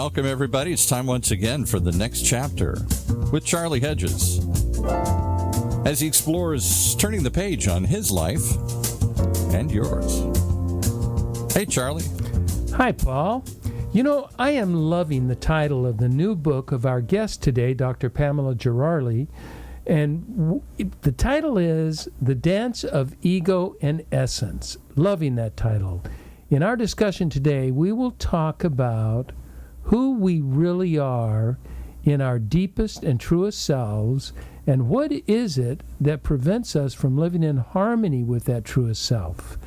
Welcome, everybody. It's time once again for the next chapter with Charlie Hedges as he explores turning the page on his life and yours. Hey, Charlie. Hi, Paul. You know, I am loving the title of the new book of our guest today, Dr. Pamela Gerali, and the title is The Dance of Ego and Essence. Loving that title. In our discussion today, we will talk about who we really are in our deepest and truest selves, and what is it that prevents us from living in harmony with that truest self.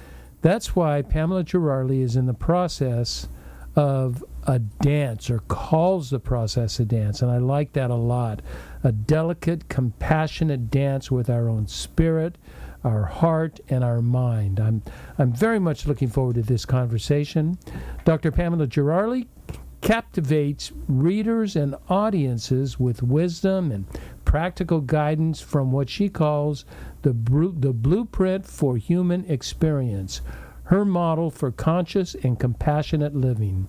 That's why Pamela Gerali is in the process of a dance, or calls the process a dance, and I like that a lot. A delicate, compassionate dance with our own spirit, our heart, and our mind. I'm very much looking forward to this conversation. Dr. Pamela Gerali captivates readers and audiences with wisdom and practical guidance from what she calls the blueprint for human experience, her model for conscious and compassionate living.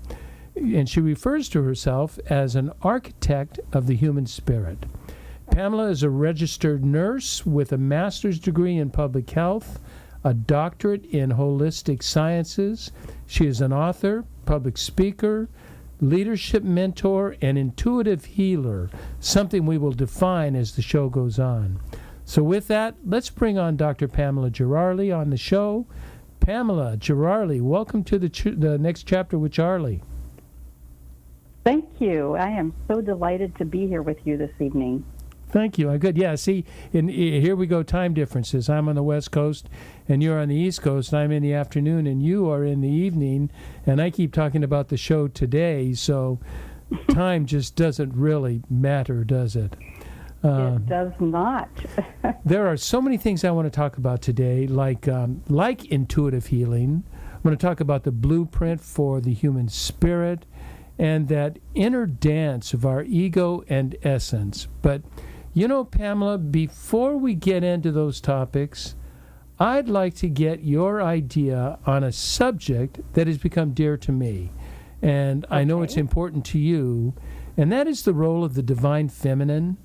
And she refers to herself as an architect of the human spirit. Pamela is a registered nurse with a master's degree in public health, a doctorate in holistic sciences. She is an author, public speaker, leadership mentor, and intuitive healer, something we will define as the show goes on. So with that, let's bring on Dr. Pamela Gerali on the show. Pamela Gerali, welcome to the next chapter with Charlie. Thank you. I am so delighted to be here with you this evening. Thank you. Good. Yeah, see, here we go, time differences. I'm on the West Coast, and you're on the East Coast. I'm in the afternoon, and you are in the evening. And I keep talking about the show today, so time just doesn't really matter, does it? It does not. There are so many things I want to talk about today, like intuitive healing. I'm going to talk about the blueprint for the human spirit and that inner dance of our ego and essence. But you know, Pamela, before we get into those topics, I'd like to get your idea on a subject that has become dear to me. And I know it's important to you, and that is the role of the divine feminine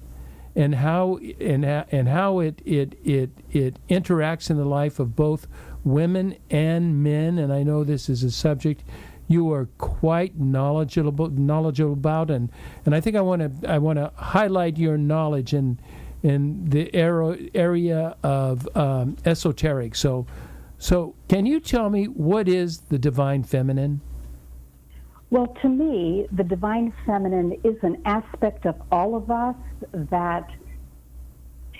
and how it interacts in the life of both women and men. And I know this is a subject you are quite knowledgeable about, and I think I want to highlight your knowledge in the area of esoteric. So can you tell me, what is the divine feminine? Well, to me, the divine feminine is an aspect of all of us that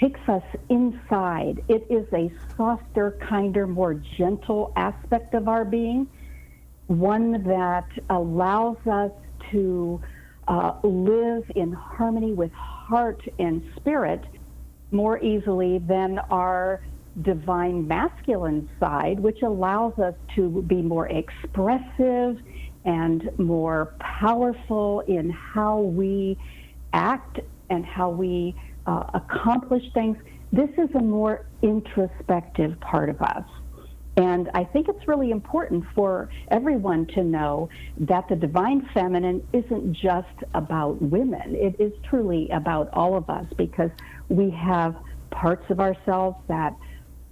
takes us inside. It is a softer, kinder, more gentle aspect of our being, one that allows us to live in harmony with heart and spirit more easily than our divine masculine side, which allows us to be more expressive and more powerful in how we act and how we accomplish things. This is a more introspective part of us. And I think it's really important for everyone to know that the divine feminine isn't just about women. It is truly about all of us, because we have parts of ourselves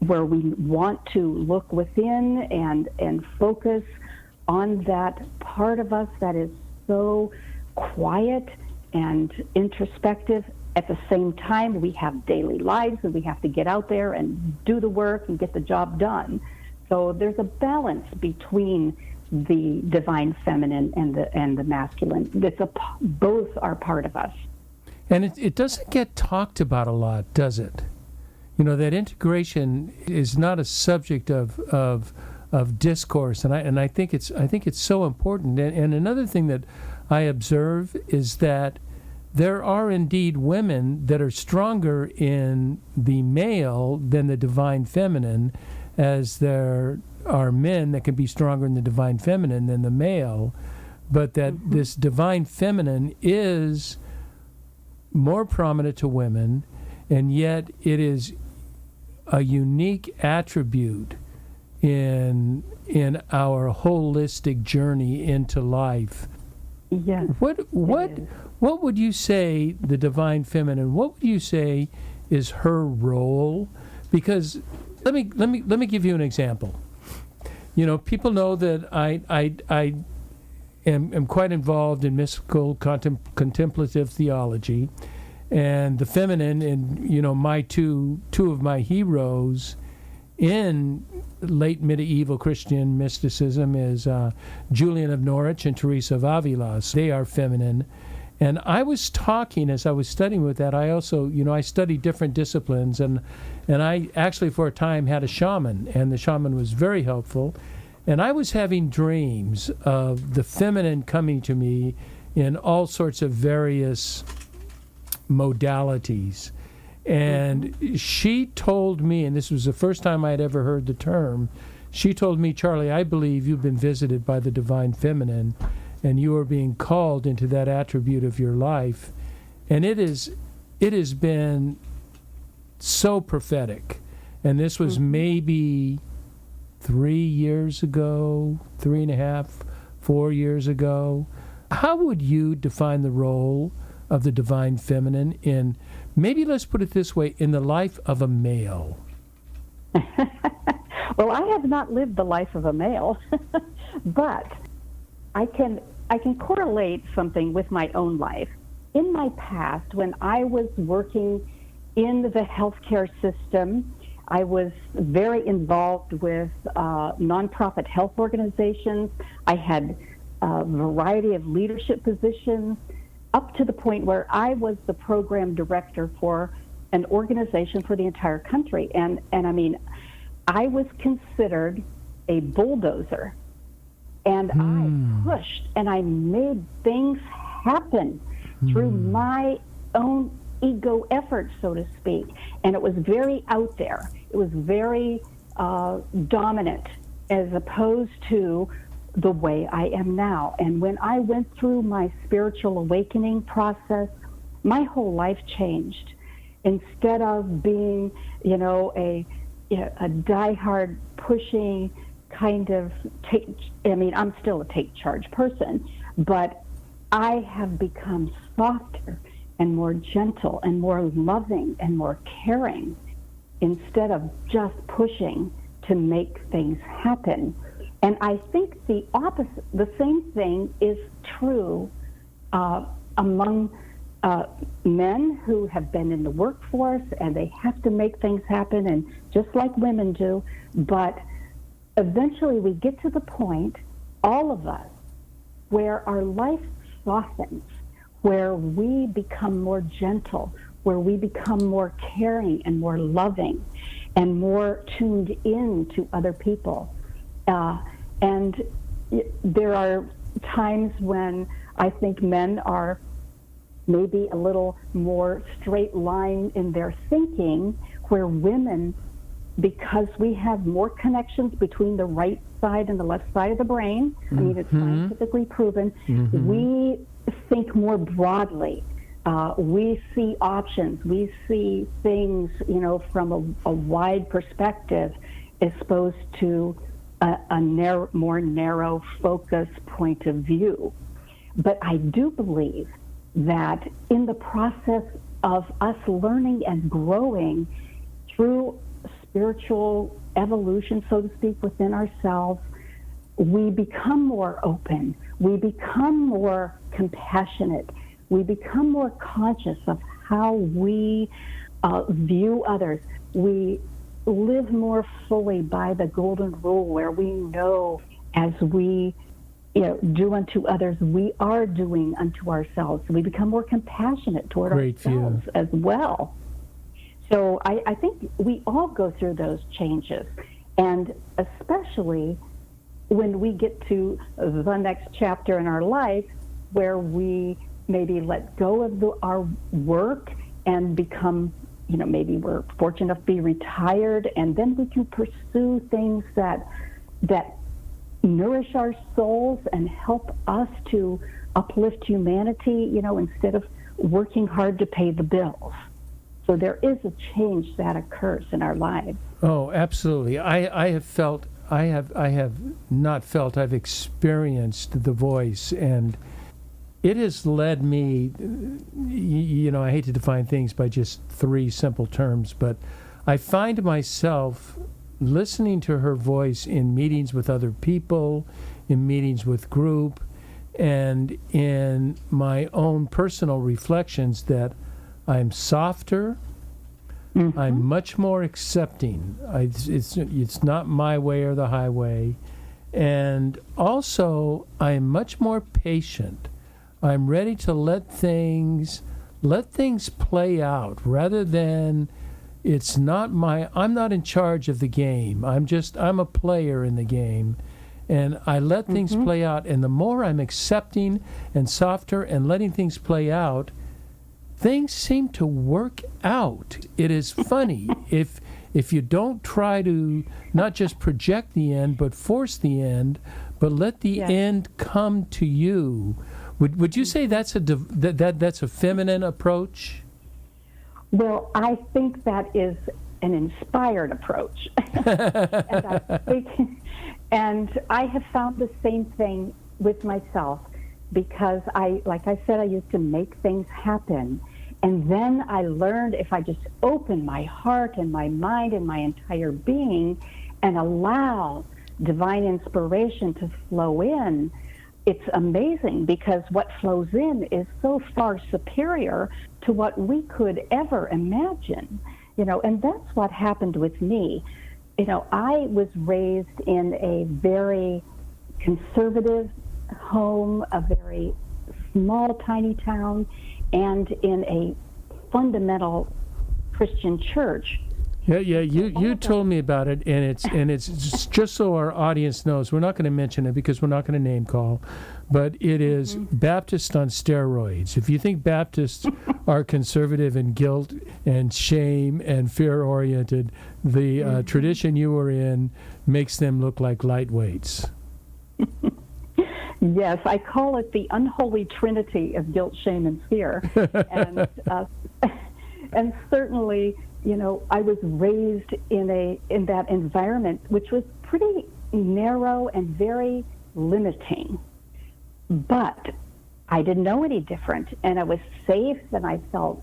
where we want to look within and focus on that part of us that is so quiet and introspective. At the same time, we have daily lives and we have to get out there and do the work and get the job done. So there's a balance between the divine feminine and the masculine. Both are part of us. And it doesn't get talked about a lot, does it? You know, that integration is not a subject of discourse, and I think it's so important. And another thing that I observe is that there are indeed women that are stronger in the male than the divine feminine, as there are men that can be stronger in the divine feminine than the male, but that this divine feminine is more prominent to women, and yet it is a unique attribute in our holistic journey into life. Yes. What would you say the divine feminine? What would you say is her role? Because let me give you an example. You know, people know that I am quite involved in mystical contemplative theology, and the feminine, and you know, my two of my heroes in late medieval Christian mysticism is Julian of Norwich and Teresa of Avila. They are feminine. And I was talking, as I was studying with that, I also, you know, I studied different disciplines, and I actually for a time had a shaman, and the shaman was very helpful. And I was having dreams of the feminine coming to me in all sorts of various modalities. And she told me, and this was the first time I had ever heard the term, she told me, Charlie, I believe you've been visited by the divine feminine, and you are being called into that attribute of your life. And it has been so prophetic. And this was maybe 3 years ago, 3.5, 4 years ago. How would you define the role of the divine feminine in, maybe let's put it this way, in the life of a male? Well, I have not lived the life of a male, but I can correlate something with my own life. In my past, when I was working in the healthcare system, I was very involved with nonprofit health organizations. I had a variety of leadership positions, up to the point where I was the program director for an organization for the entire country. And I mean, I was considered a bulldozer. And I pushed and I made things happen through my own ego effort, so to speak. And it was very out there. It was very dominant, as opposed to the way I am now. And when I went through my spiritual awakening process, my whole life changed. Instead of being, you know, a diehard pushing kind of I'm still a take charge person, but I have become softer and more gentle and more loving and more caring, instead of just pushing to make things happen. And I think the same thing is true among men who have been in the workforce, and they have to make things happen, and just like women do. But eventually we get to the point, all of us, where our life softens, where we become more gentle, where we become more caring and more loving and more tuned in to other people. And there are times when I think men are maybe a little more straight line in their thinking, where women, because we have more connections between the right side and the left side of the brain, I mean, it's scientifically proven, we think more broadly. We see options. We see things, you know, from a wide perspective, as opposed to a more narrow focus point of view. But I do believe that in the process of us learning and growing through spiritual evolution, so to speak, within ourselves, we become more open. We become more compassionate. We become more conscious of how we view others. We live more fully by the golden rule, where we know as we do unto others, we are doing unto ourselves. We become more compassionate toward ourselves as well. So I think we all go through those changes, and especially when we get to the next chapter in our life, where we maybe let go of our work and become, maybe we're fortunate enough to be retired, and then we can pursue things that nourish our souls and help us to uplift humanity, instead of working hard to pay the bills. So there is a change that occurs in our lives. Oh, absolutely. I've experienced the voice, and it has led me, I hate to define things by just three simple terms, but I find myself listening to her voice in meetings with other people, in meetings with group, and in my own personal reflections that I'm softer, I'm much more accepting. It's not my way or the highway. And also, I'm much more patient. I'm ready to let things play out rather than I'm not in charge of the game. I'm a player in the game. And I let things play out. And the more I'm accepting and softer and letting things play out, things seem to work out. It is funny. If you don't try to not just project the end, but force the end, but let the end come to you. Would you say that's that's a feminine approach? Well, I think that is an inspired approach. And I have found the same thing with myself, because like I said, I used to make things happen. And then I learned if I just open my heart and my mind and my entire being and allow divine inspiration to flow in, it's amazing, because what flows in is so far superior to what we could ever imagine. And that's what happened with me. I was raised in a very conservative home, a very small, tiny town, and in a fundamental Christian church. Yeah. You told me about it, and it's just so our audience knows. We're not going to mention it because we're not going to name call, but it is Baptist on steroids. If you think Baptists are conservative and guilt and shame and fear oriented, the tradition you were in makes them look like lightweights. Yes, I call it the unholy trinity of guilt, shame, and fear. And certainly, I was raised in that environment, which was pretty narrow and very limiting. But I didn't know any different, and I was safe, and I felt,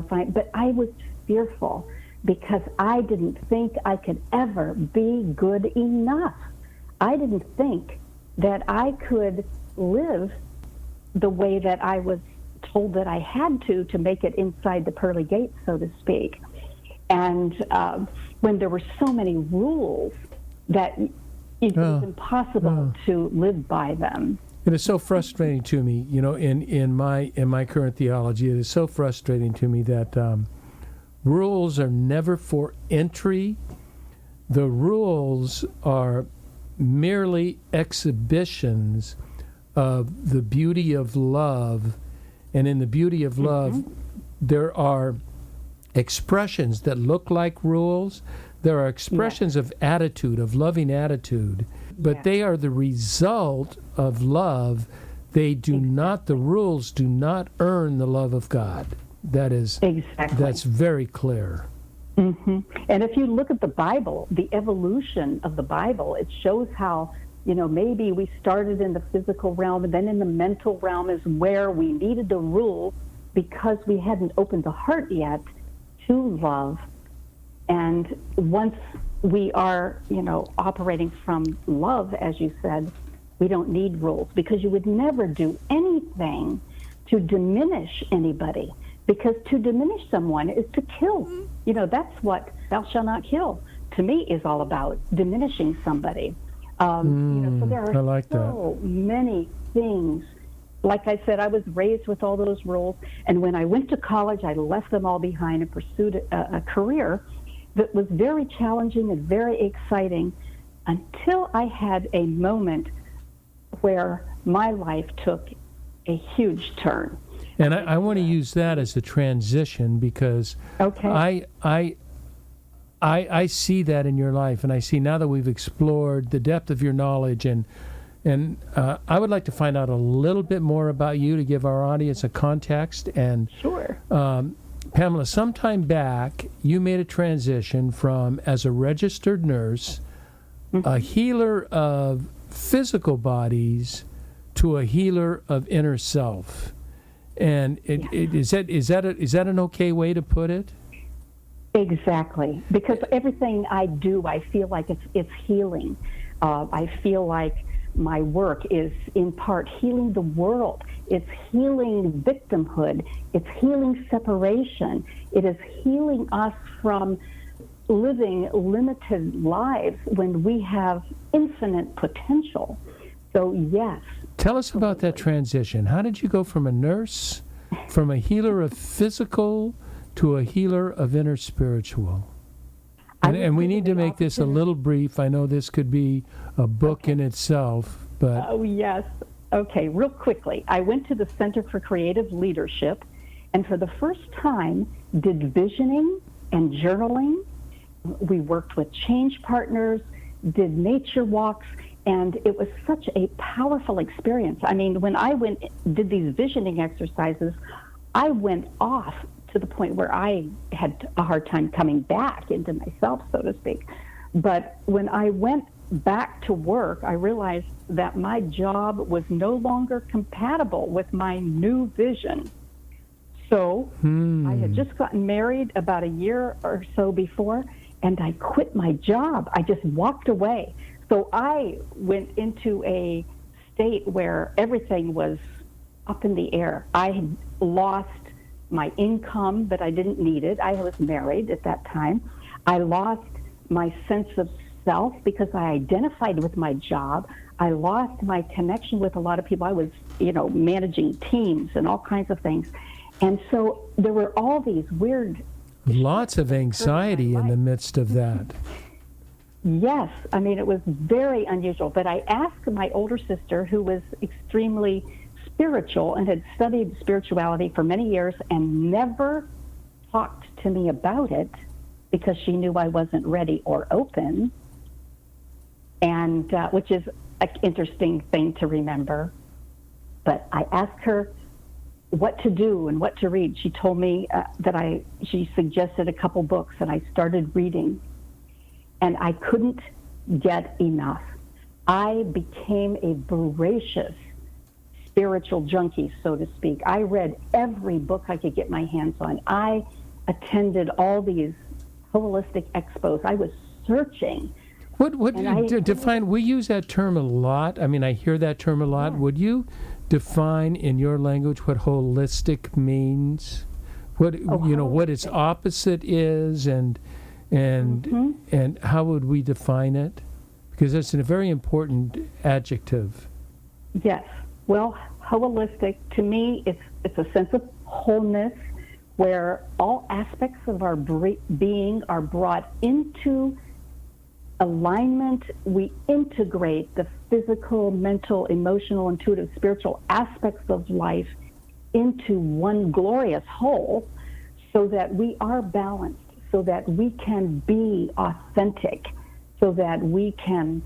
fine. But I was fearful because I didn't think I could ever be good enough. I didn't think that I could live the way that I was told that I had to make it inside the pearly gates, so to speak. And when there were so many rules that it was impossible to live by them. It is so frustrating to me, in my current theology, it is so frustrating to me that rules are never for entry. The rules are merely exhibitions of the beauty of love, and in the beauty of love, there are expressions that look like rules. There are expressions of attitude, of loving attitude, but they are the result of love. They do not, the rules do not earn the love of God. That is, that's very clear. And if you look at the Bible, the evolution of the Bible, it shows how, maybe we started in the physical realm, and then in the mental realm is where we needed the rule because we hadn't opened the heart yet to love. And once we are, operating from love, as you said, we don't need rules, because you would never do anything to diminish anybody, because to diminish someone is to kill. That's what thou shalt not kill, to me, is all about, diminishing somebody. So there are many things. Like I said, I was raised with all those rules, and when I went to college, I left them all behind and pursued a career that was very challenging and very exciting, until I had a moment where my life took a huge turn. And I want to use that as a transition, because I see that in your life, and I see now that we've explored the depth of your knowledge, and I would like to find out a little bit more about you to give our audience a context. And sure. Pamela, sometime back, you made a transition from, as a registered nurse, a healer of physical bodies, to a healer of inner self. And is that an okay way to put it? Exactly, because everything I do, I feel like it's healing. I feel like my work is in part healing the world. It's healing victimhood. It's healing separation. It is healing us from living limited lives when we have infinite potential. So yes. Tell us about that transition. How did you go from a nurse, from a healer of physical, to a healer of inner spiritual? And we need to make this a little brief. I know this could be a book in itself, but... Oh, yes. Okay, real quickly. I went to the Center for Creative Leadership, and for the first time did visioning and journaling. We worked with change partners, did nature walks, and it was such a powerful experience. I mean, when I did these visioning exercises, I went off to the point where I had a hard time coming back into myself, so to speak. But when I went back to work, I realized that my job was no longer compatible with my new vision. So I had just gotten married about a year or so before, and I quit my job. I just walked away. So I went into a state where everything was up in the air. I had lost my income, but I didn't need it. I was married at that time. I lost my sense of self because I identified with my job. I lost my connection with a lot of people. I was, managing teams and all kinds of things. And so there were all these weird... Lots of anxiety in the midst of that. Yes. I mean, it was very unusual. But I asked my older sister, who was extremely spiritual and had studied spirituality for many years and never talked to me about it because she knew I wasn't ready or open, and which is an interesting thing to remember. But I asked her what to do and what to read. She told me she suggested a couple books, and I started reading, and I couldn't get enough. I became a voracious spiritual junkie, so to speak. I read every book I could get my hands on. I attended all these holistic expos. I was searching. Define, we use that term a lot. I mean, I hear that term a lot. Yeah. Would you define in your language what holistic means? What its opposite is, and how would we define it? Because that's a very important adjective. Yes. Well, holistic, to me, it's a sense of wholeness where all aspects of our being are brought into alignment. We integrate the physical, mental, emotional, intuitive, spiritual aspects of life into one glorious whole so that we are balanced, so that we can be authentic, so that we can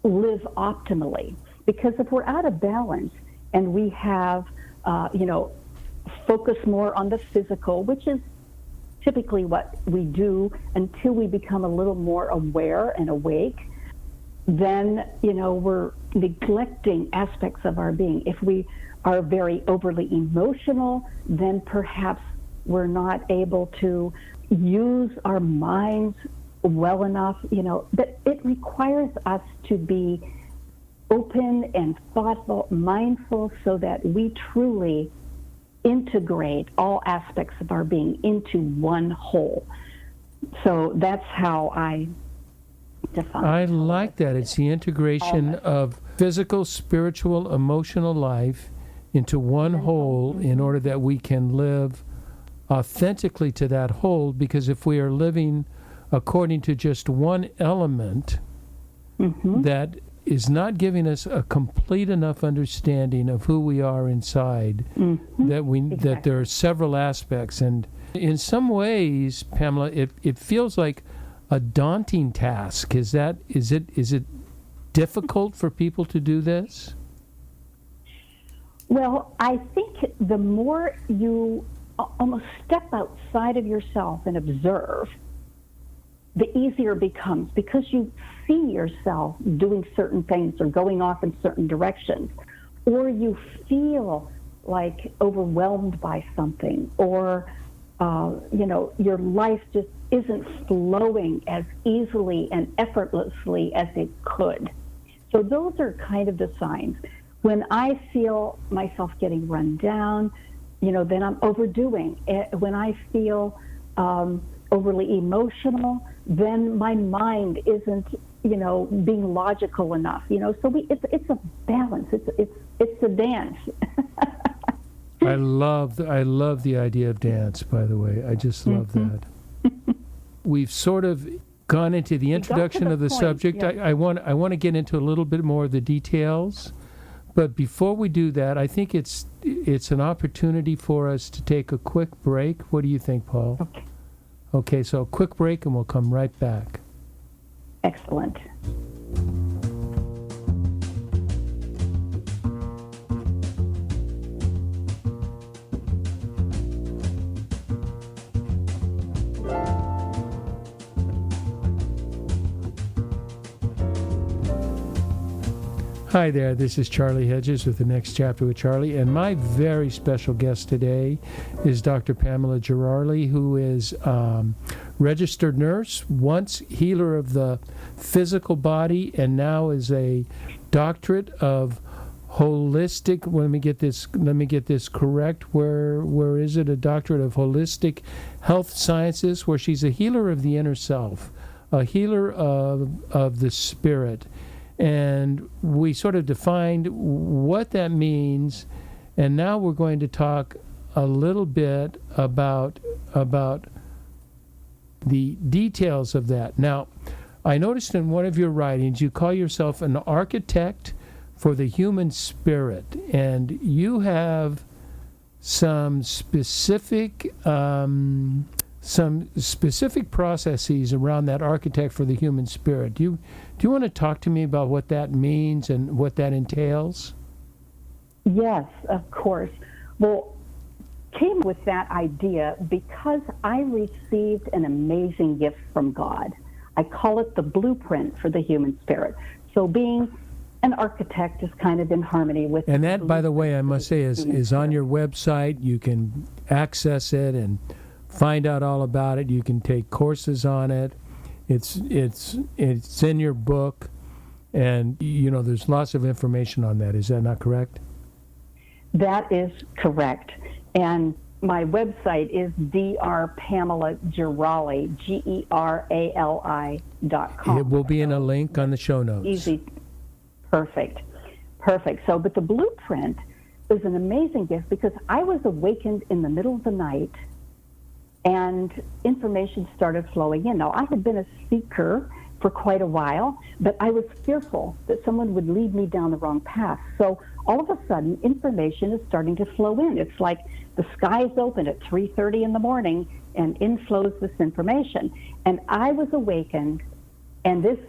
live optimally. Because if we're out of balance and we have, focus more on the physical, which is typically what we do until we become a little more aware and awake, then, we're neglecting aspects of our being. If we are very overly emotional, then perhaps we're not able to use our minds well enough, but it requires us to be open and thoughtful, mindful, so that we truly integrate all aspects of our being into one whole. So that's how I define it. I like that. It's the integration of physical, spiritual, emotional life into one whole in order that we can live authentically to that whole, because if we are living according to just one element, that is not giving us a complete enough understanding of who we are inside, that there are several aspects. And in some ways, Pamela, it feels like a daunting task. Is it difficult for people to do this? Well, I think the more you almost step outside of yourself and observe, the easier it becomes, because you see yourself doing certain things or going off in certain directions. or you feel like overwhelmed by something, or your life just isn't flowing as easily and effortlessly as it could. So those are kind of the signs. When I feel myself getting run down, then I'm overdoing. When I feel overly emotional, then my mind isn't, being logical enough. So it's a balance. It's a dance. I love the idea of dance, by the way. I just love that. We've sort of gone into the introduction of the subject. Yeah. I want to get into a little bit more of the details. But before we do that, I think it's an opportunity for us to take a quick break. What do you think, Paul? Okay. Okay, so a quick break and we'll come right back. Excellent. Hi there, this is Charlie Hedges with The Next Chapter with Charlie, and my very special guest today is Dr. Pamela Gerali, who is registered nurse, once healer of the physical body, and now is a doctorate of holistic, let me get this correct, where is it, a doctorate of holistic health sciences, where she's a healer of the inner self, a healer of the spirit. And we sort of defined what that means, and now we're going to talk a little bit about the details of that. Now, I noticed in one of your writings you call yourself an architect for the human spirit, and you have some specific processes around that architect for the human spirit. Do you want to talk to me about what that means and what that entails? Yes, of course. Well, came with that idea because I received an amazing gift from God. I call it the blueprint for the human spirit. So being an architect is kind of in harmony with... And that, by the way, I must say, is on your website. You can access it and find out all about it. You can take courses on it. It's in your book, and there's lots of information on that. Is that not correct? That is correct. And my website is drpamelagerali, GERALI.com. It will be in a link on the show notes. Easy. Perfect. So, but the blueprint is an amazing gift because I was awakened in the middle of the night and information started flowing in. Now, I had been a seeker for quite a while, but I was fearful that someone would lead me down the wrong path. So all of a sudden, information is starting to flow in. It's like the sky is open at 3:30 in the morning and in flows this information. And I was awakened, and this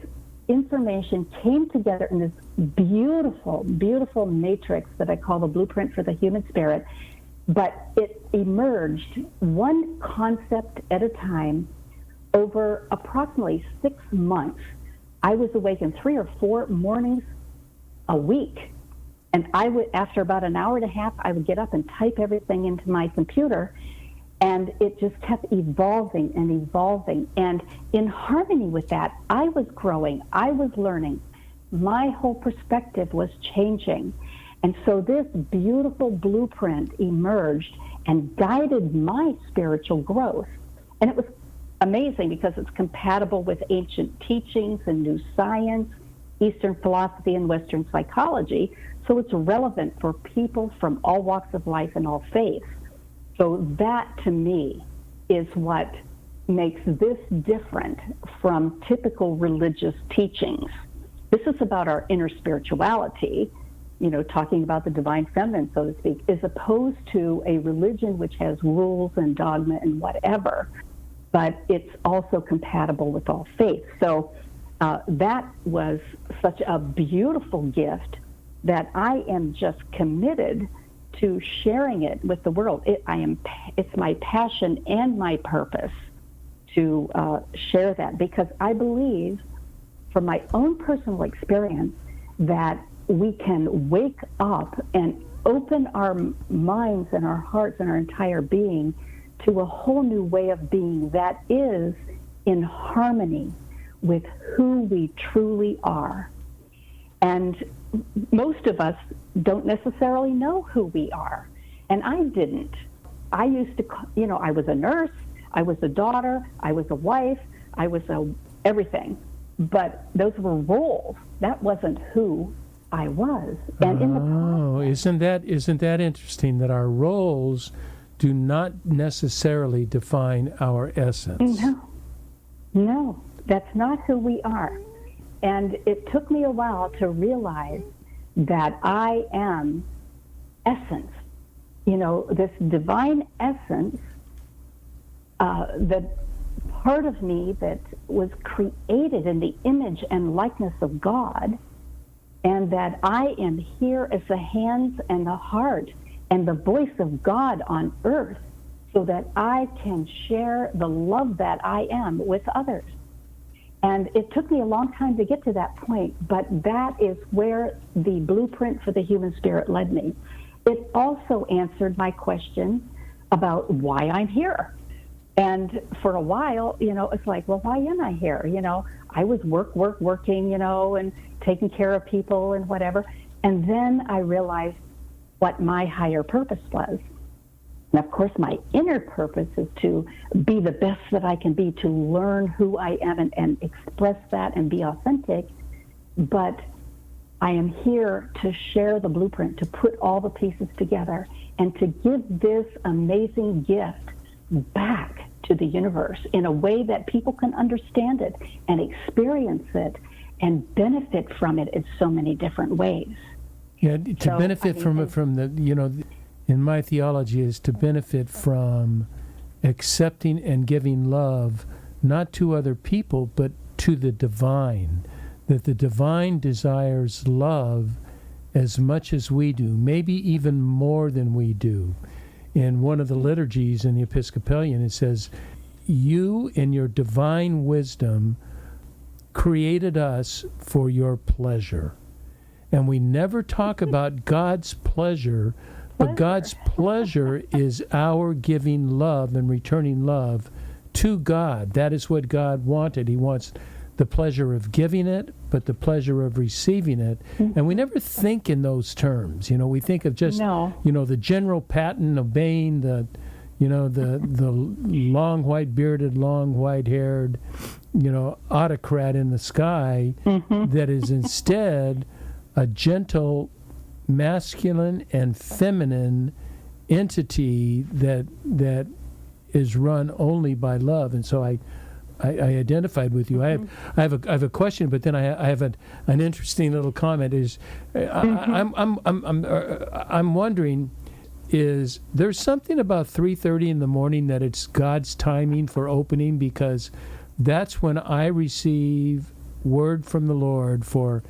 information came together in this beautiful, beautiful matrix that I call the blueprint for the human spirit. But it emerged one concept at a time over approximately 6 months. I was awakened 3 or 4 mornings a week. And I would, after about an hour and a half, I would get up and type everything into my computer. And it just kept evolving and evolving. And in harmony with that, I was growing. I was learning. My whole perspective was changing. And so this beautiful blueprint emerged and guided my spiritual growth. And it was amazing because it's compatible with ancient teachings and new science, Eastern philosophy, and Western psychology. So it's relevant for people from all walks of life and all faiths. So that, to me, is what makes this different from typical religious teachings. This is about our inner spirituality, talking about the divine feminine, so to speak, as opposed to a religion which has rules and dogma and whatever, but it's also compatible with all faiths. So that was such a beautiful gift that I am just committed to sharing it with the world. It's my passion and my purpose to share that, because I believe from my own personal experience that we can wake up and open our minds and our hearts and our entire being to a whole new way of being that is in harmony with who we truly are. And most of us don't necessarily know who we are. And I didn't. I used to, I was a nurse, I was a daughter, I was a wife, I was everything. But those were roles. That wasn't who I was. And in the process, isn't that interesting that our roles do not necessarily define our essence? No, that's not who we are. And it took me a while to realize that I am essence. This divine essence, the part of me that was created in the image and likeness of God, and that I am here as the hands and the heart and the voice of God on earth so that I can share the love that I am with others. And it took me a long time to get to that point, but that is where the blueprint for the human spirit led me. It also answered my question about why I'm here. And for a while, it's like, well, why am I here? I was working, and taking care of people and whatever. And then I realized what my higher purpose was. And of course, my inner purpose is to be the best that I can be, to learn who I am and express that and be authentic. But I am here to share the blueprint, to put all the pieces together, and to give this amazing gift back to the universe in a way that people can understand it and experience it and benefit from it in so many different ways. Yeah, to benefit from it, from the, in my theology, is to benefit from accepting and giving love, not to other people, but to the divine. That the divine desires love as much as we do, maybe even more than we do. In one of the liturgies in the Episcopalian, it says, "You in your divine wisdom created us for your pleasure." And we never talk about God's pleasure, but God's pleasure is our giving love and returning love to God. That is what God wanted. He wants the pleasure of giving it, but the pleasure of receiving it. And we never think in those terms. We think of just, the general pattern obeying the long white-bearded, long white-haired, autocrat in the sky that is instead a gentle, masculine and feminine entity that is run only by love. And so I identified with you. I have a question, but then I have an interesting little comment. I'm wondering, is there something about 3:30 in the morning that it's God's timing for opening? Because that's when I receive word from the Lord for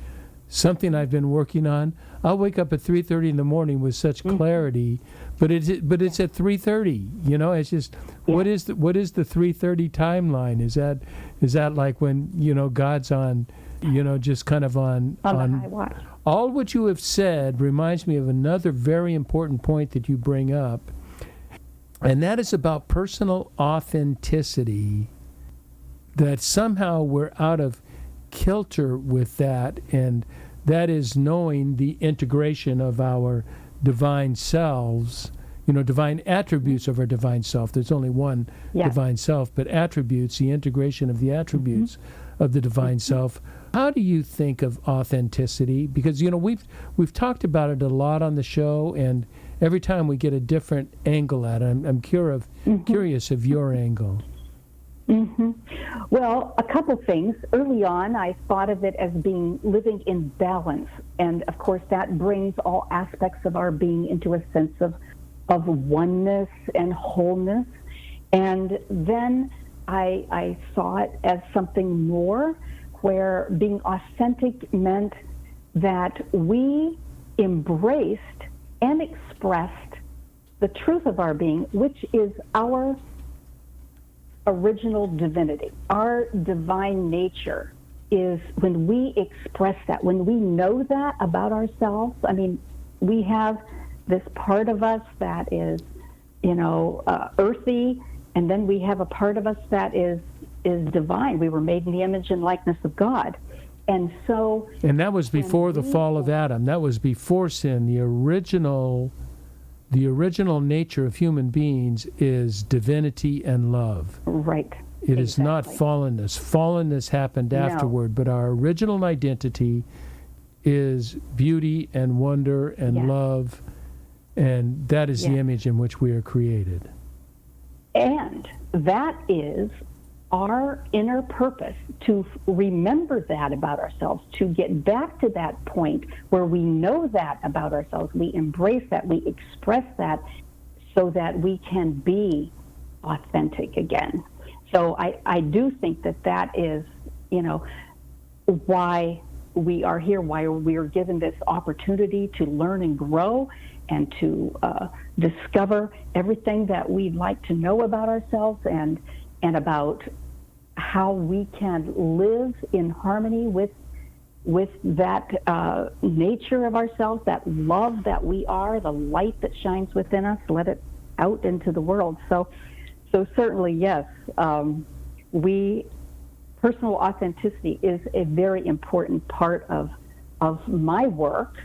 something I've been working on. I'll wake up at 3:30 in the morning with such clarity, but it's at 3:30. It's just what is the 3:30 timeline? Is that like when God's on, just kind of on the high watch? All what you have said reminds me of another very important point that you bring up, and that is about personal authenticity. That somehow we're out of kilter with that, and that is knowing the integration of our divine selves, divine attributes of our divine self. There's only one divine self, but attributes, the integration of the attributes of the divine self. How do you think of authenticity? Because we've talked about it a lot on the show, and every time we get a different angle at it. I'm curious of your angle. Well, a couple things. Early on, I thought of it as living in balance. And of course, that brings all aspects of our being into a sense of oneness and wholeness. And then I saw it as something more, where being authentic meant that we embraced and expressed the truth of our being, which is our original divinity, our divine nature. is when we express that, when we know that about ourselves. I mean, we have this part of us that is, earthy, and then we have a part of us that is divine. We were made in the image and likeness of God. And so... And that was before the fall of Adam. That was before sin. The original nature of human beings is divinity and love. Right. It is not fallenness. Fallenness happened afterward, but our original identity is beauty and wonder and love, and that is the image in which we are created. And that is our inner purpose, to remember that about ourselves, to get back to that point where we know that about ourselves, we embrace that, we express that, so that we can be authentic again. So I do think that is, why we are here, why we are given this opportunity to learn and grow and to discover everything that we'd like to know about ourselves and about how we can live in harmony with that nature of ourselves, that love that we are, the light that shines within us, let it out into the world. So certainly, yes, personal authenticity is a very important part of my work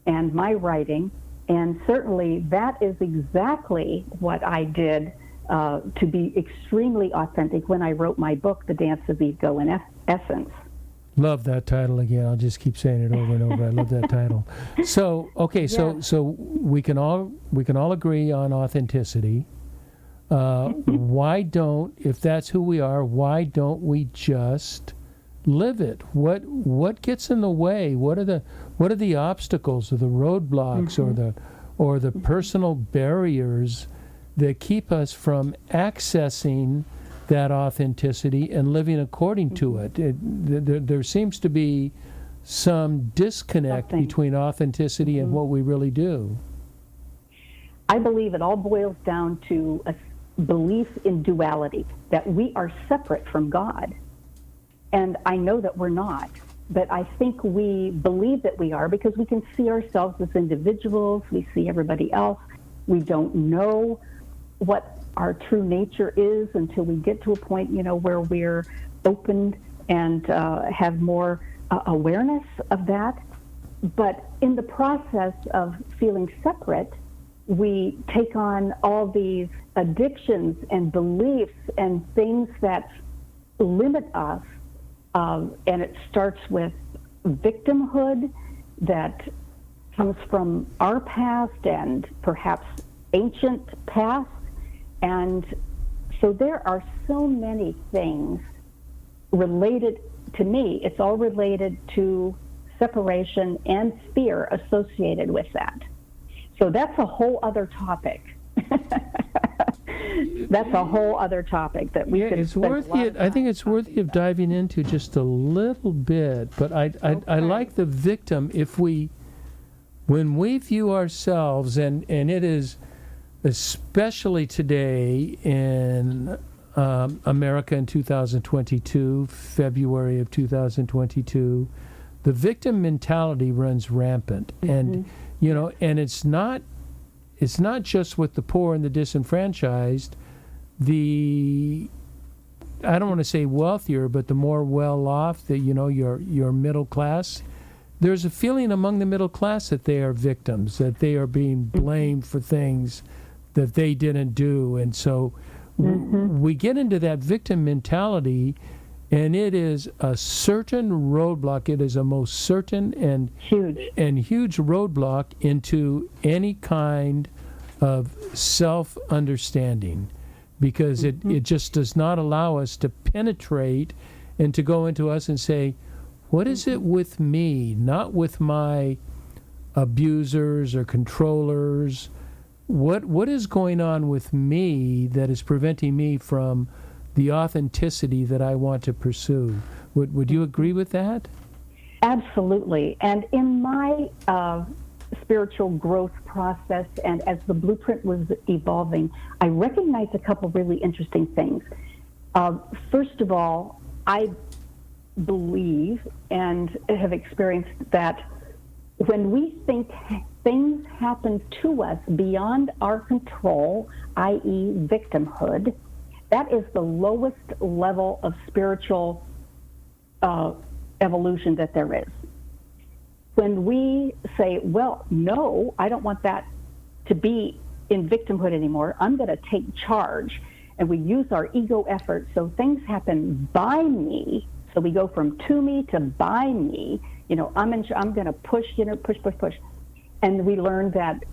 and my writing, and certainly that is exactly what I did to be extremely authentic when I wrote my book, The Dance of Ego in Essence. Love that title again. I'll just keep saying it over and over. I love that title. So okay, so we can all agree on authenticity. Why don't, if that's who we are, why don't we just live it? What gets in the way? What are the obstacles or the roadblocks or the personal barriers that keep us from accessing that authenticity and living according to it? There seems to be some disconnect between authenticity and what we really do. I believe it all boils down to a belief in duality, that we are separate from God. And I know that we're not, but I think we believe that we are because we can see ourselves as individuals, we see everybody else. We don't know what our true nature is until we get to a point, where we're open and have more awareness of that. But in the process of feeling separate, we take on all these addictions and beliefs and things that limit us. And it starts with victimhood that comes from our past and perhaps ancient past. And so there are so many things related to me. It's all related to separation and fear associated with that. So that's a whole other topic. That's a whole other topic that we could spend a lot of time. I think it's worthy of diving into just a little bit. But I like the victim. When we view ourselves, and it is especially today in America in 2022, February of 2022, the victim mentality runs rampant, and and it's not just with the poor and the disenfranchised. I don't want to say wealthier, but the more well-off, your middle class, there's a feeling among the middle class that they are victims, that they are being blamed for things that they didn't do. And so we get into that victim mentality, and it is a certain roadblock. It is a most certain and huge roadblock into any kind of self-understanding, because it just does not allow us to penetrate and to go into us and say, what is it with me, not with my abusers or controllers? What is going on with me that is preventing me from the authenticity that I want to pursue? Would you agree with that? Absolutely. And in my spiritual growth process, and as the blueprint was evolving, I recognized a couple really interesting things. First of all, I believe and have experienced that when we think things happen to us beyond our control, i.e. victimhood, that is the lowest level of spiritual evolution that there is. When we say, well, no, I don't want that to be in victimhood anymore, I'm going to take charge, and we use our ego effort, so things happen by me, so we go from to me to by me, I'm going to push, push. And we learn that,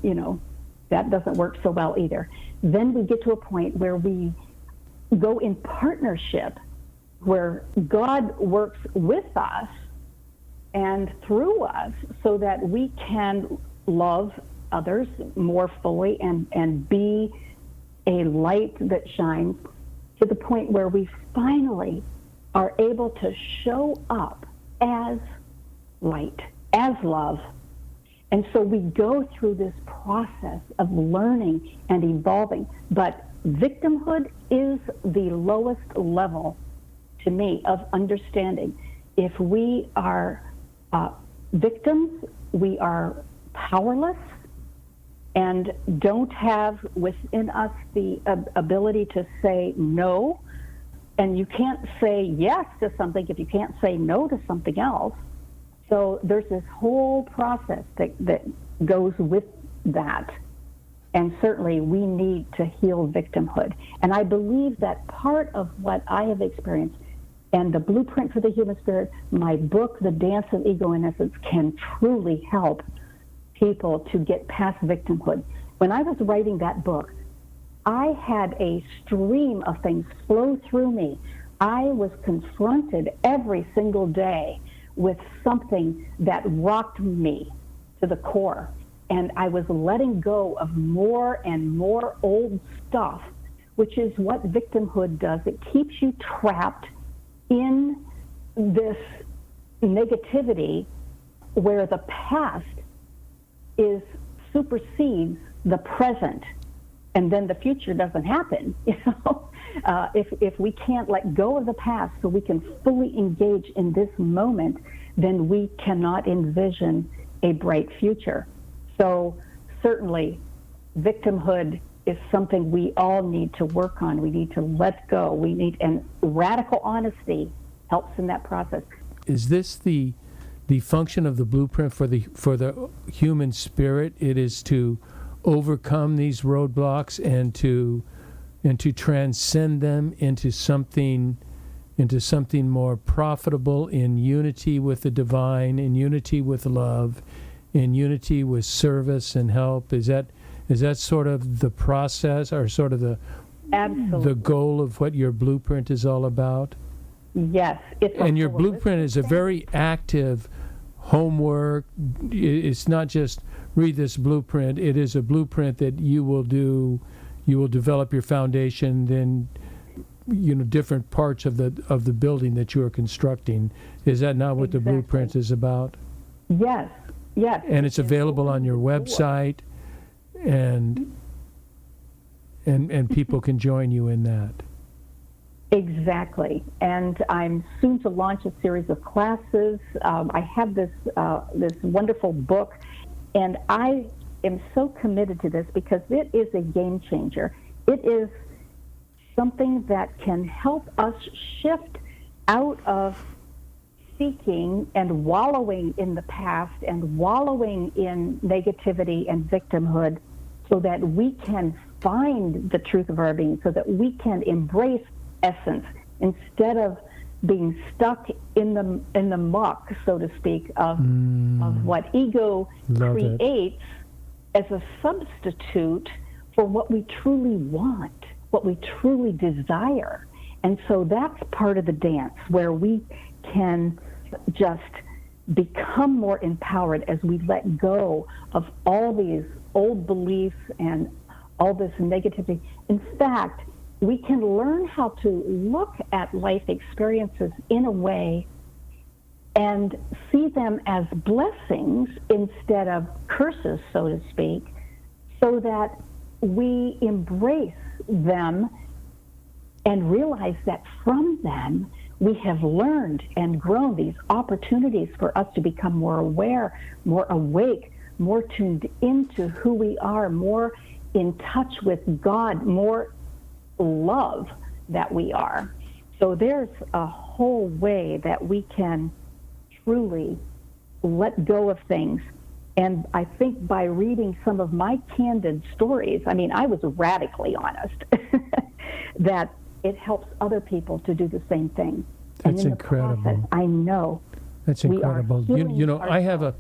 that doesn't work so well either. Then we get to a point where we go in partnership, where God works with us and through us so that we can love others more fully and be a light that shines, to the point where we finally are able to show up as light, as love. And so we go through this process of learning and evolving. But victimhood is the lowest level, to me, of understanding. If we are victims, we are powerless and don't have within us the ability to say no. And you can't say yes to something if you can't say no to something else. So there's this whole process that goes with that. And certainly we need to heal victimhood. And I believe that part of what I have experienced and the Blueprint for the Human Spirit, my book, The Dance of Ego in Essence, can truly help people to get past victimhood. When I was writing that book, I had a stream of things flow through me. I was confronted every single day with something that rocked me to the core. And I was letting go of more and more old stuff, which is what victimhood does. It keeps you trapped in this negativity where the past supersedes the present, and then the future doesn't happen. If we can't let go of the past so we can fully engage in this moment, then we cannot envision a bright future. So certainly victimhood is something we all need to work on. We need to let go. And radical honesty helps in that process. Is this the function of the blueprint for the human spirit? It is to overcome these roadblocks and to transcend them into something more profitable, in unity with the divine, in unity with love, in unity with service and help. Is that sort of the process, or sort of the goal of what your blueprint is all about? Yes. And your blueprint is a very active homework. It's not just read this blueprint. It is a blueprint that you will do. You will develop your foundation, then different parts of the building that you are constructing. Is that not what the blueprint is about? Yes. And it's available on your website, and people can join you in that. Exactly. And I'm soon to launch a series of classes. I have this wonderful book, and I am so committed to this because it is a game changer. It is something that can help us shift out of seeking and wallowing in the past and wallowing in negativity and victimhood, so that we can find the truth of our being, so that we can embrace essence instead of being stuck in the muck, so to speak, of what ego creates as a substitute for what we truly want, what we truly desire. And so that's part of the dance, where we can just become more empowered as we let go of all these old beliefs and all this negativity. In fact, we can learn how to look at life experiences in a way and see them as blessings instead of curses, so to speak, so that we embrace them and realize that from them we have learned and grown these opportunities for us to become more aware, more awake, more tuned into who we are, more in touch with God, more love that we are. So there's a whole way that we can truly let go of things. And I think by reading some of my candid stories, I mean, I was radically honest, that it helps other people to do the same thing. That's and in incredible. The process, I know. That's incredible. You know, I have a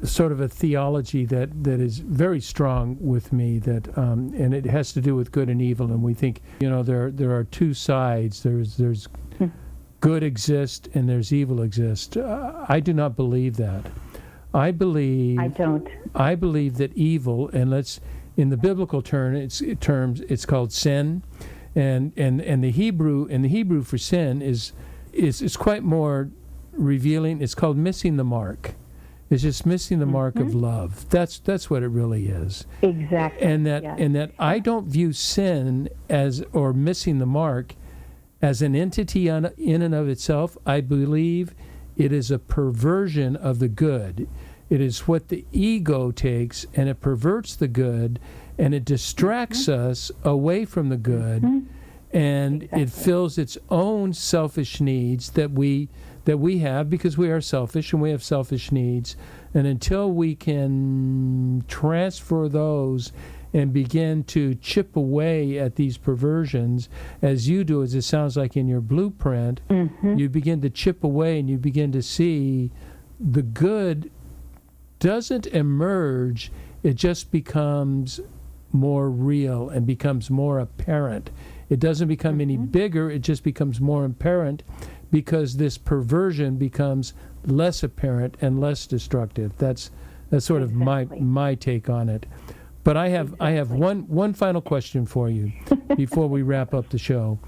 sort of a theology that is very strong with me, that and it has to do with good and evil. And we think, you know, there are two sides. There's good exist and there's evil exist. I do not believe that. I don't. I believe that evil, and in the biblical terms, it's called sin, and the Hebrew for sin is quite more revealing. It's called missing the mark. It's just missing the mark of love. That's what it really is. Exactly. And that I don't view sin or missing the mark as an entity in and of itself. I believe it is a perversion of the good. It is what the ego takes, and it perverts the good, and it distracts us away from the good, and it fills its own selfish needs that we have, because we are selfish and we have selfish needs. And until we can transfer those and begin to chip away at these perversions, as you do, as it sounds like in your blueprint, you begin to chip away and you begin to see the good doesn't emerge, it just becomes more real and becomes more apparent. It doesn't become any bigger, it just becomes more apparent, because this perversion becomes less apparent and less destructive. That's sort of my take on it. But I have one final question for you before we wrap up the show.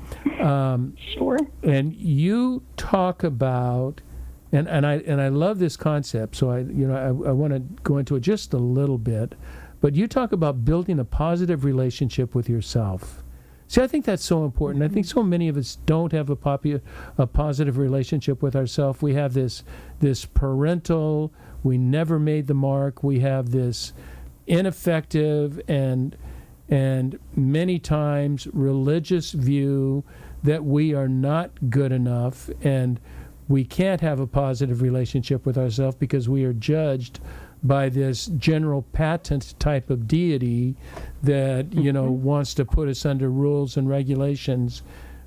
Sure. And you talk about, and I love this concept, so I want to go into it just a little bit. But you talk about building a positive relationship with yourself. See, I think that's so important. I think so many of us don't have a positive relationship with ourselves. We have this parental, we never made the mark. We have this ineffective and many times religious view that we are not good enough, and we can't have a positive relationship with ourselves because we are judged by this general patent type of deity that wants to put us under rules and regulations,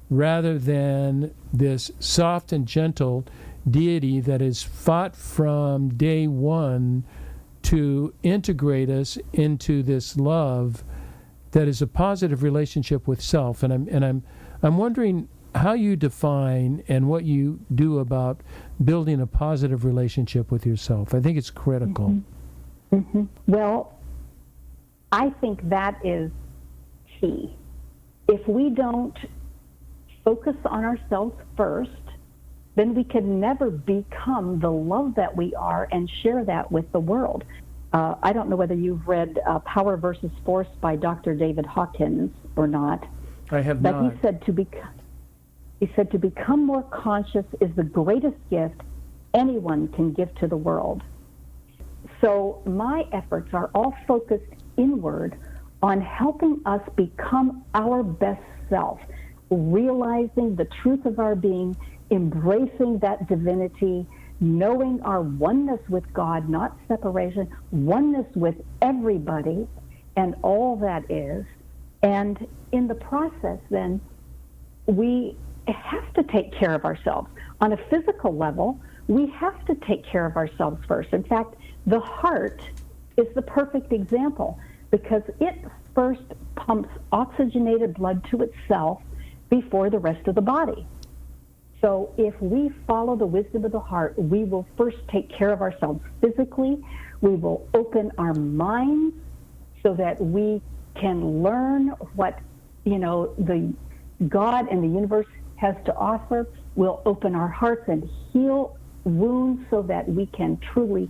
rather than this soft and gentle deity that has fought from day one to integrate us into this love that is a positive relationship with self. And I'm wondering how you define and what you do about building a positive relationship with yourself. I think it's critical. Well, I think that is key. If we don't focus on ourselves first, then we can never become the love that we are and share that with the world. I don't know whether you've read Power versus Force by Dr. David Hawkins or not. I have but not. He said to become more conscious is the greatest gift anyone can give to the world. So my efforts are all focused inward on helping us become our best self, realizing the truth of our being, embracing that divinity, knowing our oneness with God, not separation, oneness with everybody and all that is. And in the process, then, we have to take care of ourselves. On a physical level, we have to take care of ourselves first. In fact, the heart is the perfect example, because it first pumps oxygenated blood to itself before the rest of the body. So if we follow the wisdom of the heart, we will first take care of ourselves physically. We will open our minds so that we can learn what, the God and the universe has to offer. We'll open our hearts and heal wounds so that we can truly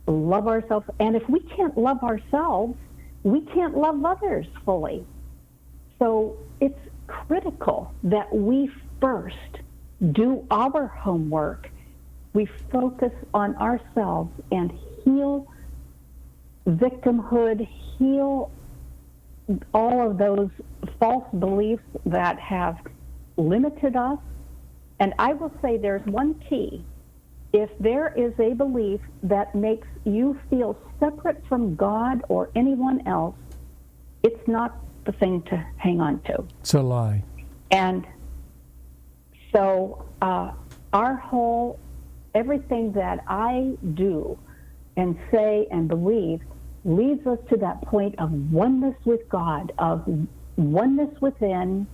love ourselves. And if we can't love ourselves, we can't love others fully. So it's critical that we first do our homework. We focus on ourselves and heal victimhood, heal all of those false beliefs that have limited us. And I will say there's one key. If there is a belief that makes you feel separate from God or anyone else, it's not the thing to hang on to. It's a lie. And so everything that I do and say and believe leads us to that point of oneness with God, of oneness within,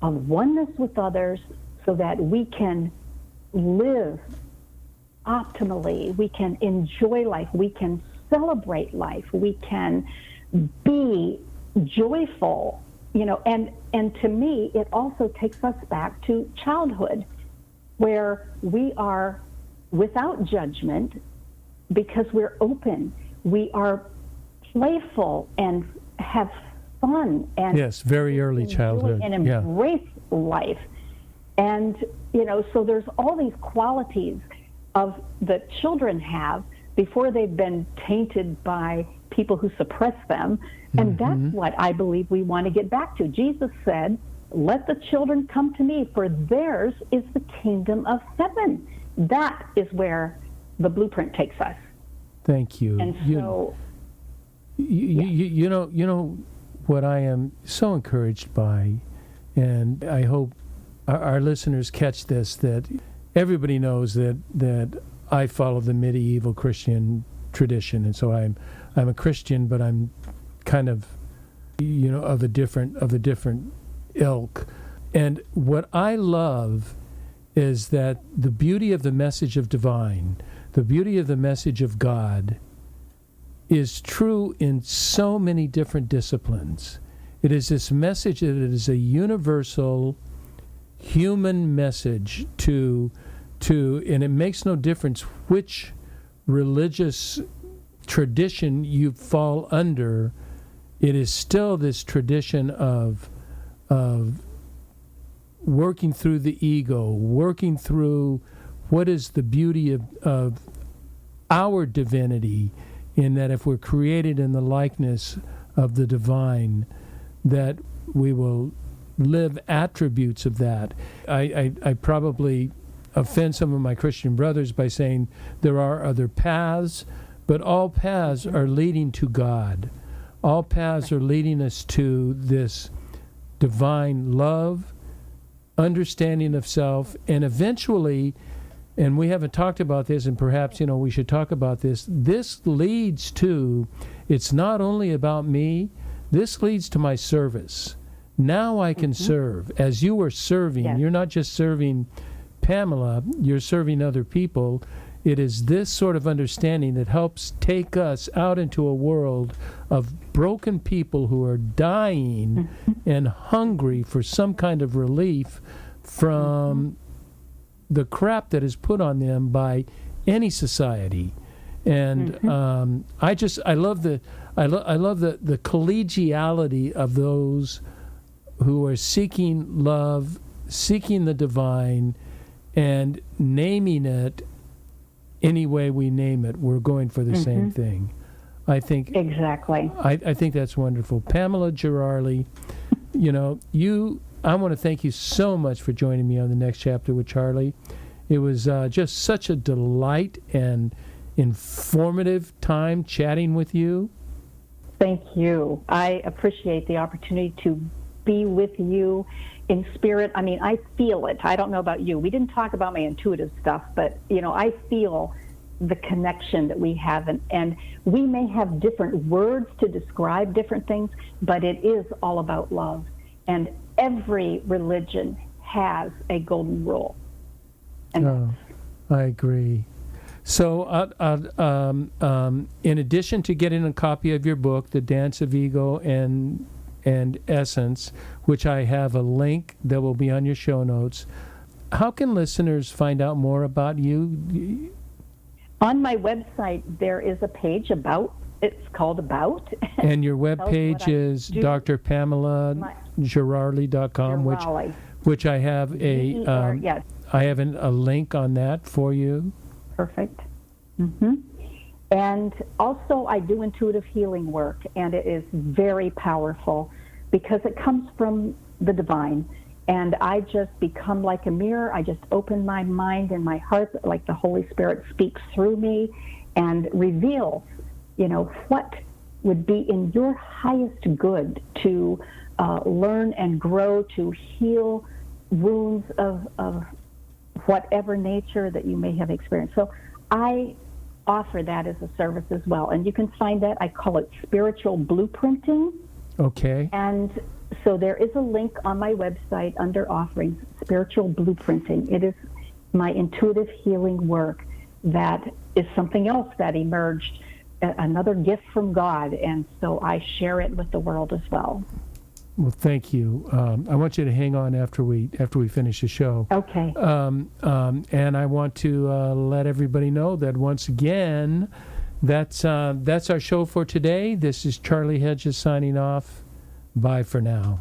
of oneness with others, so that we can live optimally, we can enjoy life, we can celebrate life, we can be joyful, and to me, it also takes us back to childhood, where we are without judgment because we're open, we are playful and have fun, and yes, very early childhood, and embrace life. And, so there's all these qualities of that children have before they've been tainted by people who suppress them. And that's what I believe we want to get back to. Jesus said, "Let the children come to me, for theirs is the kingdom of heaven." That is where the blueprint takes us. Thank you. And so, you know what I am so encouraged by, and I hope our listeners catch this, that everybody knows that I follow the medieval Christian tradition, and so I'm a Christian, but I'm kind of of a different ilk. And what I love is that the beauty of the message of divine, the beauty of the message of God, is true in so many different disciplines. It is this message that it is a universal human message to and it makes no difference which religious tradition you fall under. It is still this tradition of working through the ego, working through what is the beauty of our divinity, in that if we're created in the likeness of the divine, that we will live attributes of that. I probably offend some of my Christian brothers by saying there are other paths, but all paths are leading to God. All paths are leading us to this divine love, understanding of self, and eventually, and we haven't talked about this, and perhaps we should talk about this, this leads to, it's not only about me, this leads to my service. Now I can serve. As you are serving, yes. You're not just serving Pamela, you're serving other people. It is this sort of understanding that helps take us out into a world of broken people who are dying and hungry for some kind of relief from the crap that is put on them by any society. And I love the collegiality of those who are seeking love, seeking the divine, and naming it any way we name it. We're going for the same thing. I think exactly. I think that's wonderful. Pamela Gerali, I want to thank you so much for joining me on the Next Chapter with Charlie. It was just such a delight and informative time chatting with you. Thank you. I appreciate the opportunity to be with you in spirit. I mean, I feel it. I don't know about you. We didn't talk about my intuitive stuff, but, I feel the connection that we have. And we may have different words to describe different things, but it is all about love. And every religion has a golden rule. And I agree. So, in addition to getting a copy of your book, The Dance of Ego and Essence, which I have a link that will be on your show notes, how can listeners find out more about you? On my website, there is a page about It's called About. And your Tells webpage what I is do. drpamelagerali.com, Gerali. which I have Yes, I have a link on that for you. perfect. Hmm. And also, I do intuitive healing work, and it is very powerful because it comes from the divine. And I just become like a mirror. I just open my mind and my heart, like the Holy Spirit speaks through me and reveals, what would be in your highest good to learn and grow, to heal wounds of whatever nature that you may have experienced. So I offer that as a service as well. And you can find that, I call it spiritual blueprinting. Okay. And so there is a link on my website under offerings, spiritual blueprinting. It is my intuitive healing work that is something else that emerged, another gift from God. And so I share it with the world as well. Well, thank you. I want you to hang on after we finish the show. Okay. And I want to let everybody know that once again, that's our show for today. This is Charlie Hedges signing off. Bye for now.